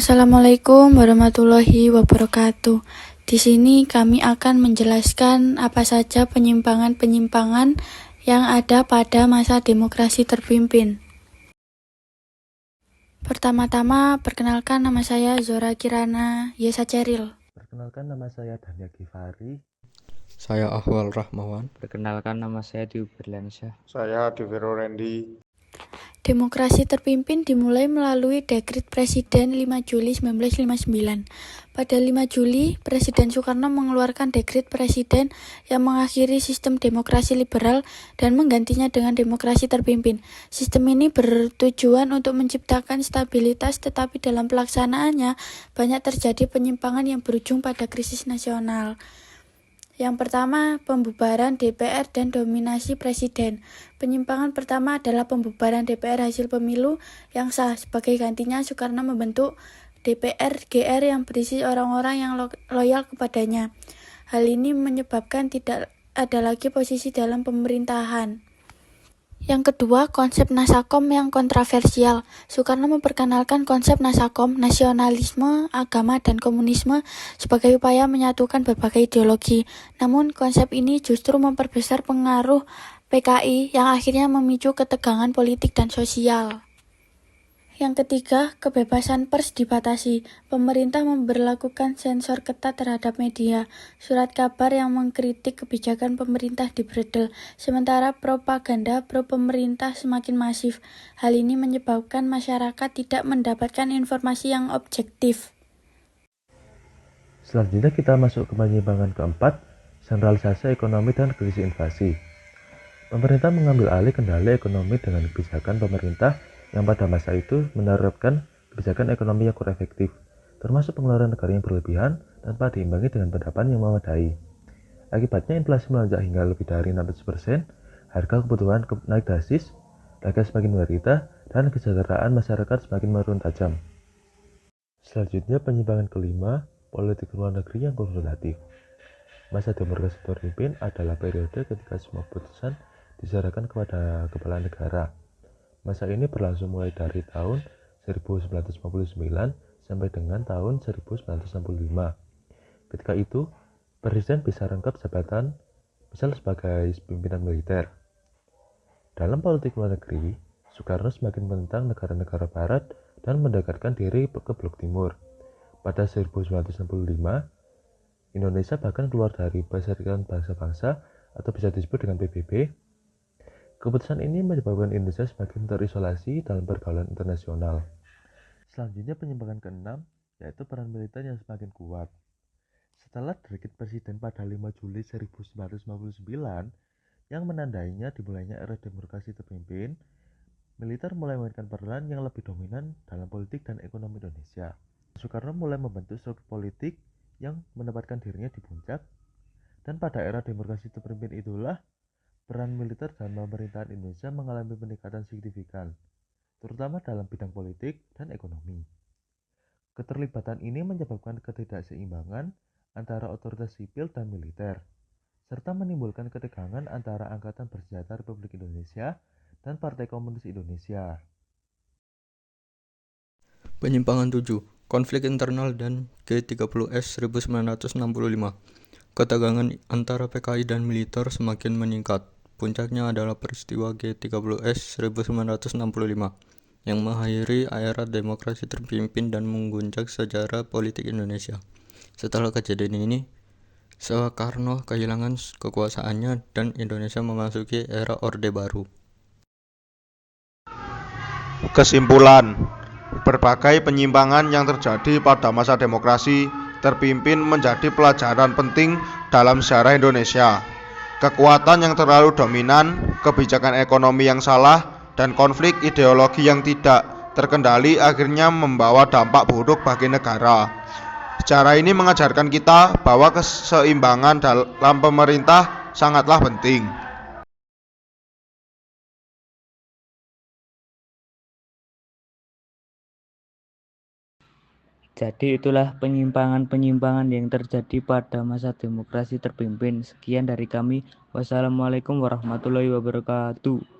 Assalamualaikum warahmatullahi wabarakatuh. Di sini kami akan menjelaskan apa saja penyimpangan-penyimpangan yang ada pada masa demokrasi terpimpin. Pertama-tama, perkenalkan nama saya Zora Kirana Yesa Ceril. Perkenalkan nama saya Dania Gifari. Saya Ahwal Rahmawan. Perkenalkan nama saya Dewi Berliansyah. Saya Devero Randy. Demokrasi terpimpin dimulai melalui Dekret Presiden 5 Juli 1959. Pada 5 Juli, Presiden Soekarno mengeluarkan Dekret Presiden yang mengakhiri sistem demokrasi liberal dan menggantinya dengan demokrasi terpimpin. Sistem ini bertujuan untuk menciptakan stabilitas, tetapi dalam pelaksanaannya banyak terjadi penyimpangan yang berujung pada krisis nasional. Yang pertama, pembubaran DPR dan dominasi presiden. Penyimpangan pertama adalah pembubaran DPR hasil pemilu yang sah. Sebagai gantinya, Soekarno membentuk DPR GR yang berisi orang-orang yang loyal kepadanya. Hal ini menyebabkan tidak ada lagi posisi dalam pemerintahan. Yang kedua, konsep Nasakom yang kontroversial. Soekarno memperkenalkan konsep Nasakom, nasionalisme, agama, dan komunisme sebagai upaya menyatukan berbagai ideologi. Namun, konsep ini justru memperbesar pengaruh PKI yang akhirnya memicu ketegangan politik dan sosial. Yang ketiga, kebebasan pers dibatasi. Pemerintah memberlakukan sensor ketat terhadap media. Surat kabar yang mengkritik kebijakan pemerintah dibredel, sementara propaganda pro-pemerintah semakin masif. Hal ini menyebabkan masyarakat tidak mendapatkan informasi yang objektif. Selanjutnya kita masuk ke penyimpangan keempat, sentralisasi ekonomi dan krisis inflasi. Pemerintah mengambil alih kendali ekonomi dengan kebijakan pemerintah yang pada masa itu menerapkan kebijakan ekonomi yang kurang efektif, termasuk pengeluaran negara yang berlebihan tanpa diimbangi dengan pendapatan yang memadai. Akibatnya inflasi melonjak hingga lebih dari 600%, harga kebutuhan naik drastis, rakyat semakin menderita, dan kesejahteraan masyarakat semakin menurun tajam. Selanjutnya penyimpangan kelima, politik luar negeri yang konfrontatif. Masa demokrasi terpimpin adalah periode ketika semua putusan diserahkan kepada kepala negara. Masa ini berlangsung mulai dari tahun 1959 sampai dengan tahun 1965. Ketika itu, Presiden bisa rangkap jabatan misal sebagai pimpinan militer. Dalam politik luar negeri, Soekarno semakin menentang negara-negara barat dan mendekatkan diri ke blok timur. Pada 1965, Indonesia bahkan keluar dari Persatuan Bangsa-Bangsa atau bisa disebut dengan PBB. Keputusan ini menyebabkan Indonesia semakin terisolasi dalam pergaulan internasional. Selanjutnya penyimpangan keenam, yaitu peran militer yang semakin kuat. Setelah Dekret Presiden pada 5 Juli 1959 yang menandainya dimulainya era demokrasi terpimpin, militer mulai memainkan peran yang lebih dominan dalam politik dan ekonomi Indonesia. Soekarno mulai membentuk struktur politik yang menempatkan dirinya di puncak, dan pada era demokrasi terpimpin itulah peran militer dalam pemerintahan Indonesia mengalami peningkatan signifikan, terutama dalam bidang politik dan ekonomi. Keterlibatan ini menyebabkan ketidakseimbangan antara otoritas sipil dan militer, serta menimbulkan ketegangan antara Angkatan Bersenjata Republik Indonesia dan Partai Komunis Indonesia. Penyimpangan 7, konflik internal dan G30S 1965. Ketegangan antara PKI dan militer semakin meningkat. Puncaknya adalah peristiwa G30S 1965 yang mengakhiri era demokrasi terpimpin dan mengguncang sejarah politik Indonesia. Setelah kejadian ini, Soekarno kehilangan kekuasaannya dan Indonesia memasuki era Orde Baru. Kesimpulan, berbagai penyimpangan yang terjadi pada masa demokrasi terpimpin menjadi pelajaran penting dalam sejarah Indonesia. Kekuatan yang terlalu dominan, kebijakan ekonomi yang salah, dan konflik ideologi yang tidak terkendali akhirnya membawa dampak buruk bagi negara. Sejarah ini mengajarkan kita bahwa keseimbangan dalam pemerintah sangatlah penting. Jadi itulah penyimpangan-penyimpangan yang terjadi pada masa demokrasi terpimpin. Sekian dari kami. Wassalamualaikum warahmatullahi wabarakatuh.